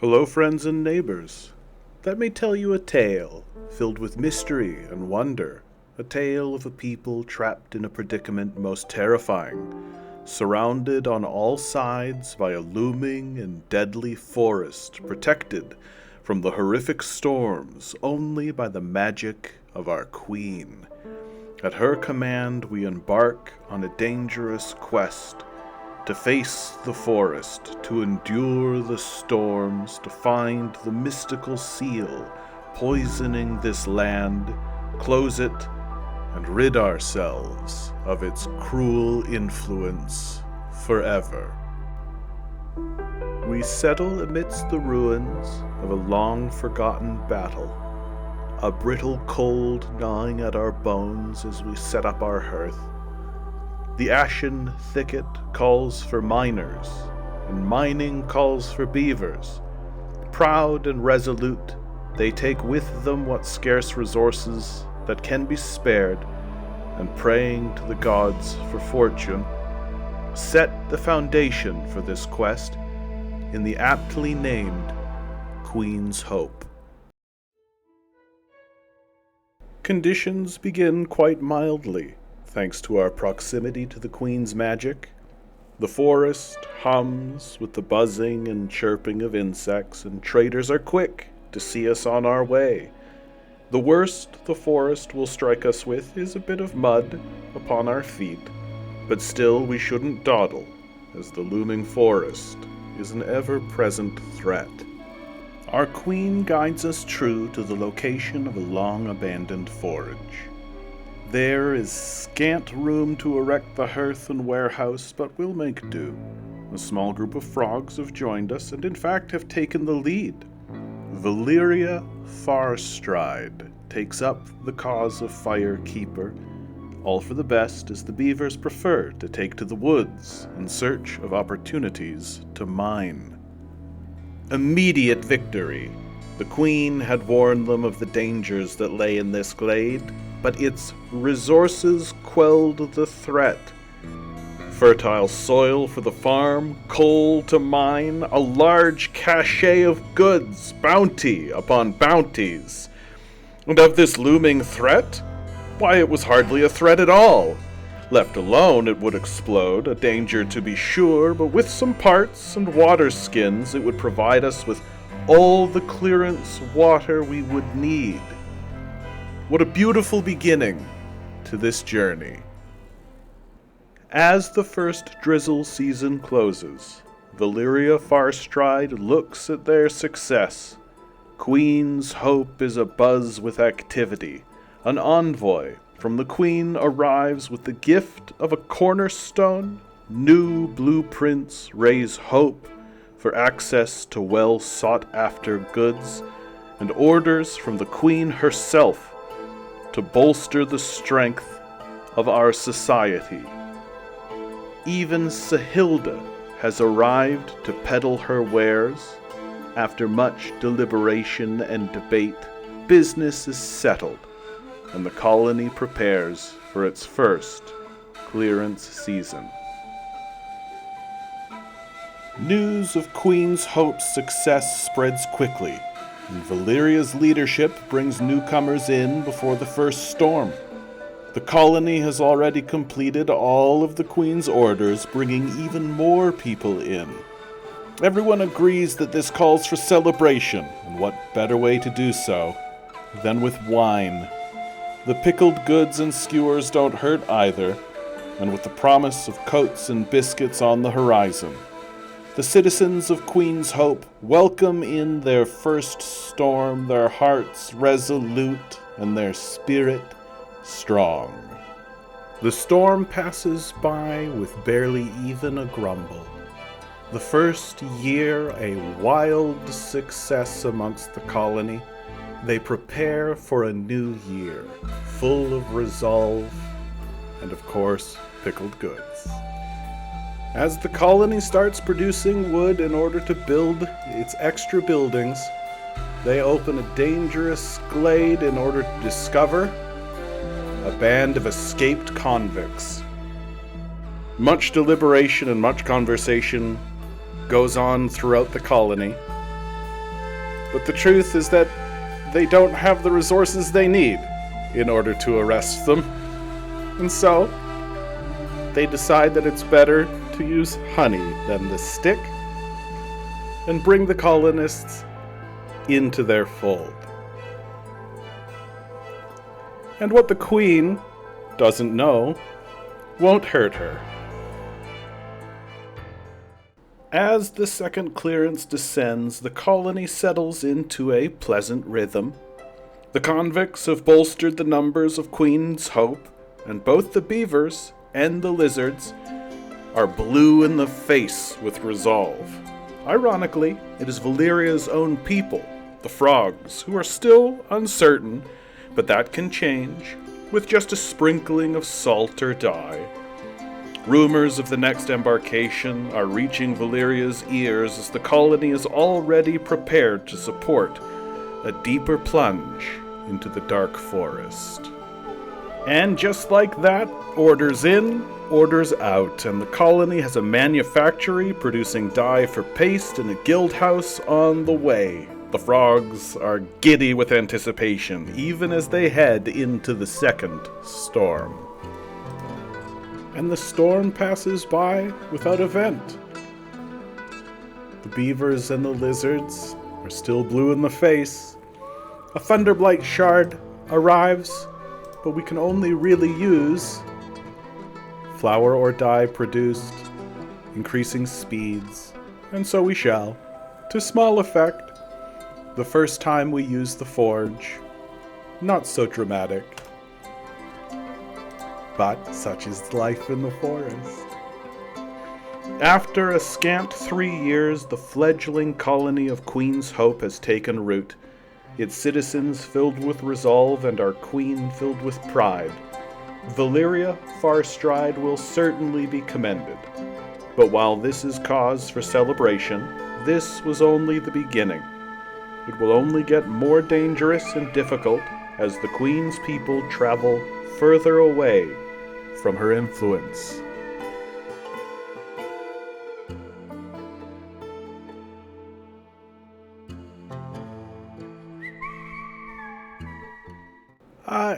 Hello, friends and neighbors. Let me tell you a tale filled with mystery and wonder, a tale of a people trapped in a predicament most terrifying, surrounded on all sides by a looming and deadly forest, protected from the horrific storms only by the magic of our queen. At her command, we embark on a dangerous quest to face the forest, to endure the storms, to find the mystical seal poisoning this land, close it, and rid ourselves of its cruel influence forever. We settle amidst the ruins of a long-forgotten battle, a brittle cold gnawing at our bones as we set up our hearth. The ashen thicket calls for miners, and mining calls for beavers. Proud and resolute, they take with them what scarce resources that can be spared, and praying to the gods for fortune, set the foundation for this quest in the aptly named Queen's Hope. Conditions begin quite mildly, thanks to our proximity to the Queen's magic. The forest hums with the buzzing and chirping of insects, and traders are quick to see us on our way. The worst the forest will strike us with is a bit of mud upon our feet, but still we shouldn't dawdle, as the looming forest is an ever-present threat. Our queen guides us true to the location of a long-abandoned forge. There is scant room to erect the hearth and warehouse, but we'll make do. A small group of frogs have joined us, and in fact have taken the lead. Valeria Farstride takes up the cause of Firekeeper, all for the best, as the beavers prefer to take to the woods in search of opportunities to mine. Immediate victory. The queen had warned them of the dangers that lay in this glade, but its resources quelled the threat. Fertile soil for the farm, coal to mine, a large cache of goods, bounty upon bounties. And of this looming threat? Why, it was hardly a threat at all. Left alone, it would explode, a danger to be sure, but with some parts and water skins, it would provide us with all the clearance water we would need. What a beautiful beginning to this journey. As the first drizzle season closes, Valeria Farstride looks at their success. Queen's Hope is abuzz with activity. An envoy from the Queen arrives with the gift of a cornerstone. New blueprints raise hope for access to well-sought-after goods, and orders from the Queen herself to bolster the strength of our society. Even Sahilda has arrived to peddle her wares. After much deliberation and debate, business is settled, and the colony prepares for its first clearance season. News of Queen's Hope's success spreads quickly, and Valeria's leadership brings newcomers in before the first storm. The colony has already completed all of the Queen's orders, bringing even more people in. Everyone agrees that this calls for celebration, and what better way to do so than with wine? The pickled goods and skewers don't hurt either, and with the promise of coats and biscuits on the horizon, the citizens of Queen's Hope welcome in their first storm, their hearts resolute and their spirit strong. The storm passes by with barely even a grumble. The first year a wild success amongst the colony. They prepare for a new year, full of resolve and, of course, pickled goods. As the colony starts producing wood in order to build its extra buildings, they open a dangerous glade in order to discover a band of escaped convicts. Much deliberation and much conversation goes on throughout the colony, But the truth is that they don't have the resources they need in order to arrest them. And so, they decide that it's better to use honey than the stick and bring the colonists into their fold. And what the queen doesn't know won't hurt her. As the second clearance descends, the colony settles into a pleasant rhythm. The convicts have bolstered the numbers of Queen's Hope, and both the beavers and the lizards are blue in the face with resolve. Ironically, it is Valeria's own people, the frogs, who are still uncertain, but that can change with just a sprinkling of salt or dye. Rumors of the next embarkation are reaching Valeria's ears as the colony is already prepared to support a deeper plunge into the dark forest. And just like that, orders in, orders out, and the colony has a manufactory producing dye for paste and a guild house on the way. The frogs are giddy with anticipation, even as they head into the second storm. And the storm passes by without event. The beavers and the lizards are still blue in the face. A Thunderblight shard arrives, but we can only really use flour or dye produced, increasing speeds, and so we shall, to small effect. The first time we use the forge, not so dramatic. But such is life in the forest. After a scant 3 years, the fledgling colony of Queen's Hope has taken root, its citizens filled with resolve and our queen filled with pride. Valeria Farstride will certainly be commended. But while this is cause for celebration, this was only the beginning. It will only get more dangerous and difficult as the Queen's people travel further away from her influence.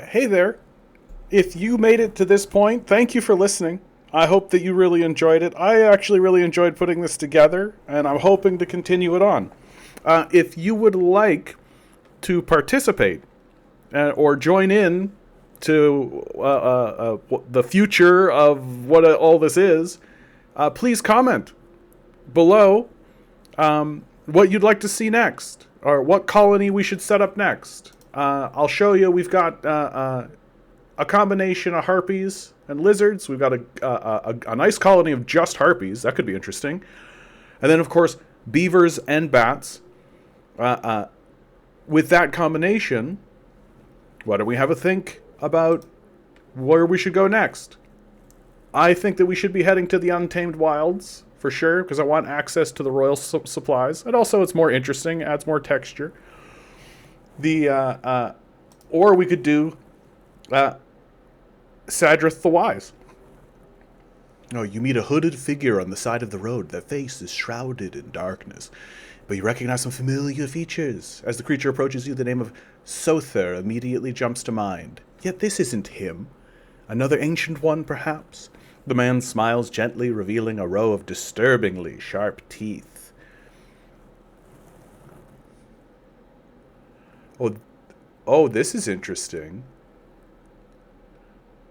Hey there. If you made it to this point, thank you for listening. I hope that you really enjoyed it. I actually really enjoyed putting this together, and I'm hoping to continue it on. If you would like to participate or join in to the future of what all this is, please comment below what you'd like to see next, or what colony we should set up next. I'll show you. We've got a combination of harpies and lizards. We've got a nice colony of just harpies. That could be interesting. And then, of course, beavers and bats. With that combination, why don't we have a think about where we should go next? I think that we should be heading to the Untamed Wilds, for sure, because I want access to the royal supplies. And also, it's more interesting, adds more texture. Or we could do Sadrith the Wise. Oh, you meet a hooded figure on the side of the road. Their face is shrouded in darkness, but you recognize some familiar features. As the creature approaches you, the name of Sother immediately jumps to mind. Yet this isn't him. Another ancient one, perhaps? The man smiles gently, revealing a row of disturbingly sharp teeth. Oh, this is interesting.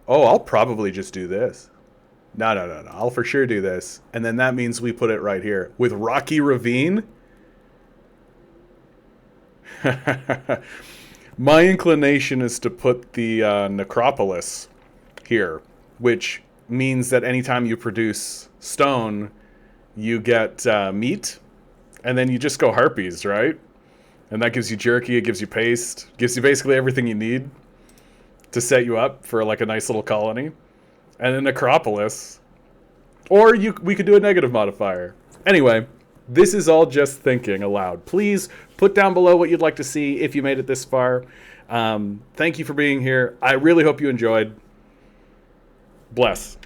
Oh, I'll probably just do this. No. I'll for sure do this. And then that means we put it right here. With Rocky Ravine? My inclination is to put the necropolis here, which means that anytime you produce stone, you get meat, and then you just go harpies, right? And that gives you jerky, it gives you paste, gives you basically everything you need to set you up for like a nice little colony. And then necropolis. Or we could do a negative modifier. Anyway, this is all just thinking aloud. Please put down below what you'd like to see if you made it this far. Thank you for being here. I really hope you enjoyed. Bless.